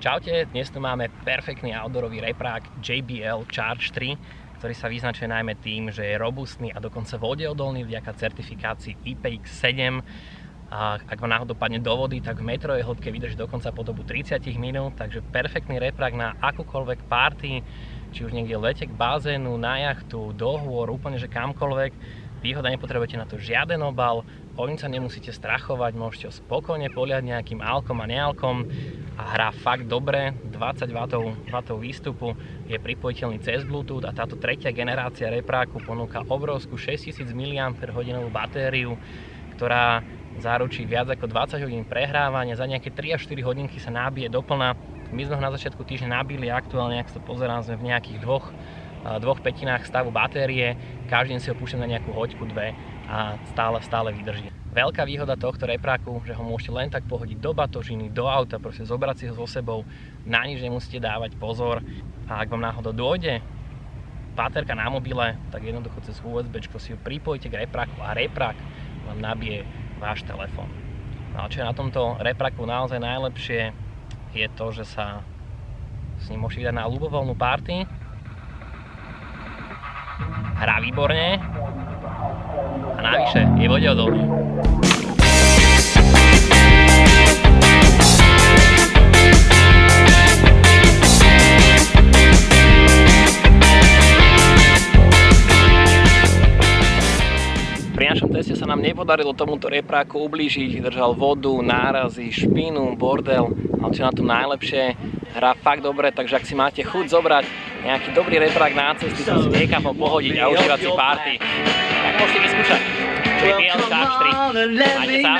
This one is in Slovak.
Čaute, dnes tu máme perfektný outdoorový reprák JBL Charge 3, ktorý sa vyznačuje najmä tým, že je robustný a dokonca vodeodolný vďaka certifikácii IPX7. A ak vám náhodou padne do vody, tak v metrovej hĺbke vydrží dokonca po dobu 30 minút, takže perfektný reprák na akúkoľvek party, či už niekde lete k bazénu, na jachtu, do hôr, úplne že kamkoľvek. Výhoda, nepotrebujete na to žiaden obal, o nič sa nemusíte strachovať, môžete ho spokojne poliať nejakým alkom a nealkom a hrá fakt dobre, 20 W výstupu, je pripojiteľný cez Bluetooth a táto tretia generácia repráku ponúka obrovskú 6000 mAh batériu, ktorá zaručí viac ako 20 hodín prehrávania, za nejaké 3 až 4 hodinky sa nabije doplna. My sme ho na začiatku týždňa nabili, aktuálne, ak sa pozerám, sme v nejakých dvoch pätinách stavu batérie, každý deň si ho púšťam na nejakú hoďku, dve a stále vydrží. Veľká výhoda tohto repráku, že ho môžete len tak pohodiť do batožiny, do auta, proste zobrať si ho so sebou, na nič nemusíte dávať pozor a ak vám náhodou dôjde baterka na mobile, tak jednoducho cez USBčko si ju pripojíte k repráku a reprák vám nabije váš telefón. No a čo je na tomto repráku naozaj najlepšie, je to, že sa s ním môžete vydať na ľubovoľnú party. Hrá výborne a navyše je vodeodolný. Pri našom teste sa nám nepodarilo tomuto repráku ublížiť, vydržal vodu, nárazy, špinu, bordel, ale čo na tom najlepšie, hrá fakt dobre, takže ak si máte chuť zobrať nejaký dobrý reprák na cesty, sa si niekam pohodiť a užívať si party, tak môžete vyskúšať JBL Charge 3. Majte sa!